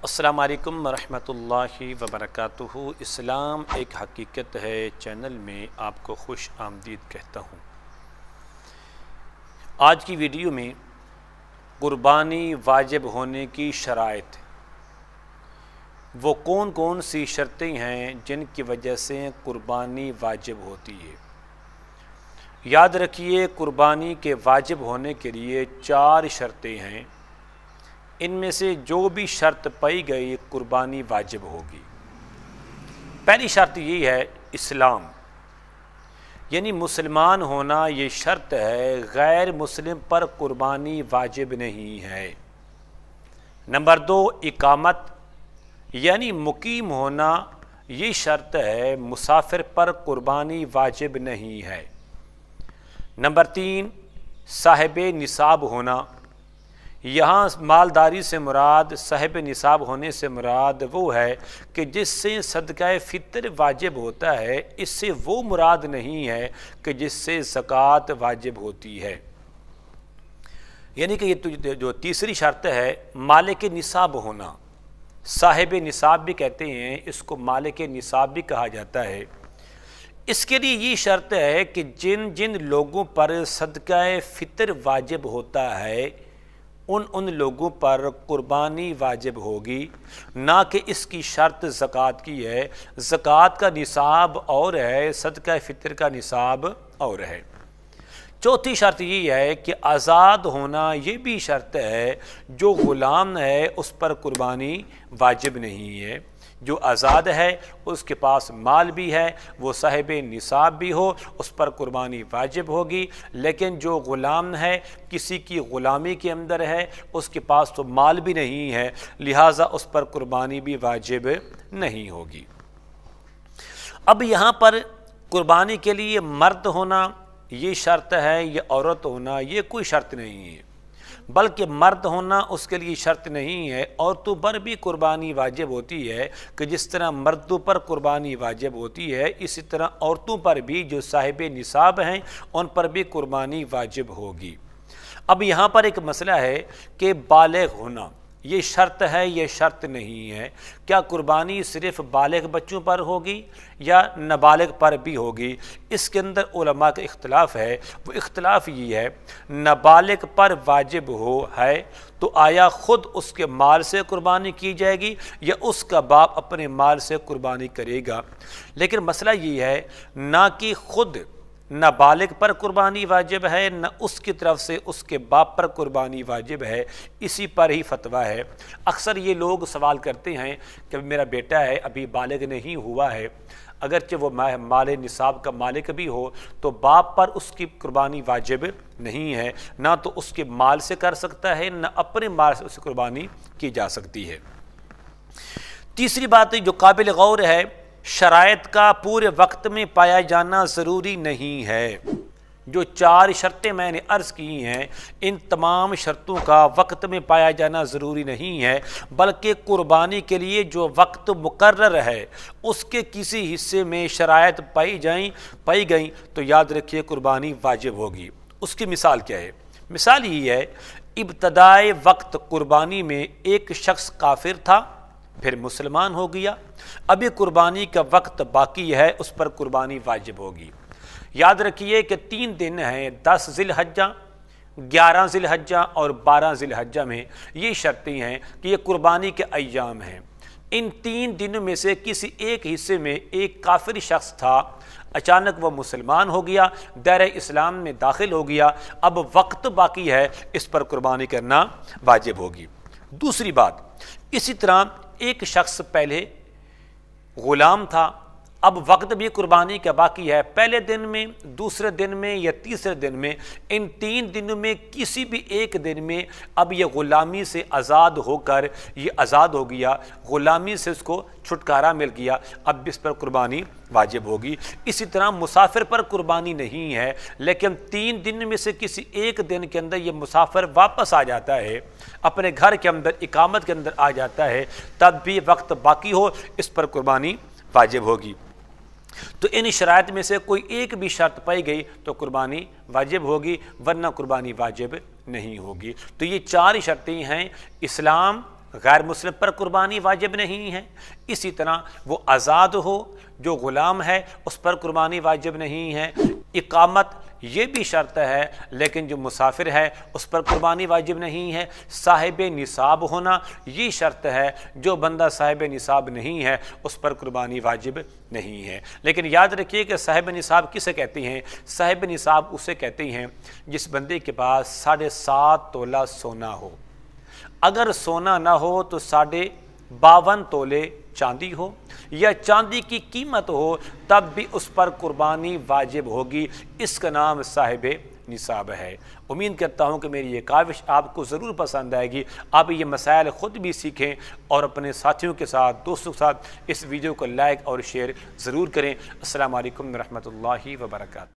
السلام علیکم ورحمۃ اللہ وبرکاتہ۔ اسلام ایک حقیقت ہے چینل میں آپ کو خوش آمدید کہتا ہوں۔ آج کی ویڈیو میں قربانی واجب ہونے کی شرائط، وہ کون کون سی شرطیں ہیں جن کی وجہ سے قربانی واجب ہوتی ہے۔ یاد رکھیے، قربانی کے واجب ہونے کے لیے 4 شرطیں ہیں۔ ان میں سے جو بھی شرط پائی گئی قربانی واجب ہوگی۔ پہلی شرط یہ ہے اسلام، یعنی مسلمان ہونا یہ شرط ہے، غیر مسلم پر قربانی واجب نہیں ہے۔ نمبر 2 اقامت، یعنی مقیم ہونا یہ شرط ہے، مسافر پر قربانی واجب نہیں ہے۔ نمبر 3 صاحب نصاب ہونا، یہاں مالداری سے مراد، صاحب نصاب ہونے سے مراد وہ ہے کہ جس سے صدقہ فطر واجب ہوتا ہے، اس سے وہ مراد نہیں ہے کہ جس سے زکوٰۃ واجب ہوتی ہے۔ یعنی کہ یہ جو تیسری شرط ہے مالک نصاب ہونا، صاحب نصاب بھی کہتے ہیں، اس کو مالک نصاب بھی کہا جاتا ہے۔ اس کے لیے یہ شرط ہے کہ جن جن لوگوں پر صدقہ فطر واجب ہوتا ہے ان لوگوں پر قربانی واجب ہوگی، نہ کہ اس کی شرط زکوٰۃ کی ہے۔ زکوٰۃ کا نصاب اور ہے، صدقہ فطر کا نصاب اور ہے۔ چوتھی شرط یہ ہے کہ آزاد ہونا، یہ بھی شرط ہے، جو غلام ہے اس پر قربانی واجب نہیں ہے۔ جو آزاد ہے، اس کے پاس مال بھی ہے، وہ صاحب نصاب بھی ہو، اس پر قربانی واجب ہوگی۔ لیکن جو غلام ہے، کسی کی غلامی کے اندر ہے، اس کے پاس تو مال بھی نہیں ہے، لہٰذا اس پر قربانی بھی واجب نہیں ہوگی۔ اب یہاں پر قربانی کے لیے مرد ہونا یہ شرط ہے یا عورت ہونا یہ کوئی شرط نہیں ہے، بلکہ مرد ہونا اس کے لیے شرط نہیں ہے۔ عورتوں پر بھی قربانی واجب ہوتی ہے کہ جس طرح مردوں پر قربانی واجب ہوتی ہے، اسی طرح عورتوں پر بھی جو صاحب نصاب ہیں ان پر بھی قربانی واجب ہوگی۔ اب یہاں پر ایک مسئلہ ہے کہ بالغ ہونا یہ شرط ہے، یہ شرط نہیں ہے۔ کیا قربانی صرف بالغ بچوں پر ہوگی یا نابالغ پر بھی ہوگی؟ اس کے اندر علماء کا اختلاف ہے۔ وہ اختلاف یہ ہے، نابالغ پر واجب ہے تو آیا خود اس کے مال سے قربانی کی جائے گی یا اس کا باپ اپنے مال سے قربانی کرے گا؟ لیکن مسئلہ یہ ہے، نہ کہ خود نابالغ پر قربانی واجب ہے، نہ اس کی طرف سے اس کے باپ پر قربانی واجب ہے، اسی پر ہی فتویٰ ہے۔ اکثر یہ لوگ سوال کرتے ہیں کہ میرا بیٹا ہے، ابھی بالغ نہیں ہوا ہے، اگرچہ وہ مال نصاب کا مالک بھی ہو تو باپ پر اس کی قربانی واجب نہیں ہے، نہ تو اس کے مال سے کر سکتا ہے، نہ اپنے مال سے اس کی قربانی کی جا سکتی ہے۔ تیسری بات جو قابل غور ہے، شرائط کا پورے وقت میں پایا جانا ضروری نہیں ہے۔ جو 4 شرطیں میں نے عرض کی ہیں، ان تمام شرطوں کا وقت میں پایا جانا ضروری نہیں ہے، بلکہ قربانی کے لیے جو وقت مقرر ہے اس کے کسی حصے میں شرائط پائی گئیں تو یاد رکھیے قربانی واجب ہوگی۔ اس کی مثال کیا ہے؟ مثال یہ ہے، ابتدائے وقت قربانی میں ایک شخص کافر تھا، پھر مسلمان ہو گیا، ابھی قربانی کا وقت باقی ہے، اس پر قربانی واجب ہوگی۔ یاد رکھیے کہ 3 دن ہیں، 10 ذی الحجہ، 11 ذی الحجہ اور 12 ذی الحجہ میں یہ شرطیں ہیں کہ یہ قربانی کے ایام ہیں۔ ان 3 دنوں میں سے کسی ایک حصے میں ایک کافر شخص تھا، اچانک وہ مسلمان ہو گیا، دائرہ اسلام میں داخل ہو گیا، اب وقت باقی ہے، اس پر قربانی کرنا واجب ہوگی۔ دوسری بات، اسی طرح ایک شخص پہلے غلام تھا، اب وقت بھی قربانی کا باقی ہے، پہلے دن میں، دوسرے دن میں یا تیسرے دن میں، ان 3 دنوں میں کسی بھی ایک دن میں اب یہ غلامی سے آزاد ہو کر یہ آزاد ہو گیا، غلامی سے اس کو چھٹکارا مل گیا، اب اس پر قربانی واجب ہوگی۔ اسی طرح مسافر پر قربانی نہیں ہے، لیکن 3 دن میں سے کسی ایک دن کے اندر یہ مسافر واپس آ جاتا ہے، اپنے گھر کے اندر اقامت کے اندر آ جاتا ہے، تب بھی وقت باقی ہو، اس پر قربانی واجب ہوگی۔ تو ان شرائط میں سے کوئی ایک بھی شرط پائی گئی تو قربانی واجب ہوگی، ورنہ قربانی واجب نہیں ہوگی۔ تو یہ چار شرطیں ہیں، اسلام، غیر مسلم پر قربانی واجب نہیں ہے۔ اسی طرح وہ آزاد ہو، جو غلام ہے اس پر قربانی واجب نہیں ہے۔ اقامت یہ بھی شرط ہے، لیکن جو مسافر ہے اس پر قربانی واجب نہیں ہے۔ صاحب نصاب ہونا یہ شرط ہے، جو بندہ صاحب نصاب نہیں ہے اس پر قربانی واجب نہیں ہے۔ لیکن یاد رکھیے کہ صاحب نصاب کسے کہتے ہیں؟ صاحب نصاب اسے کہتے ہیں جس بندے کے پاس 7.5 تولہ سونا ہو۔ اگر سونا نہ ہو تو 52 تولے چاندی ہو، یا چاندی کی قیمت ہو، تب بھی اس پر قربانی واجب ہوگی۔ اس کا نام صاحب نصاب ہے۔ امید کرتا ہوں کہ میری یہ کاوش آپ کو ضرور پسند آئے گی، آپ یہ مسائل خود بھی سیکھیں اور اپنے ساتھیوں کے ساتھ، دوستوں کے ساتھ اس ویڈیو کو لائک اور شیئر ضرور کریں۔ السلام علیکم ورحمۃ اللہ وبرکاتہ۔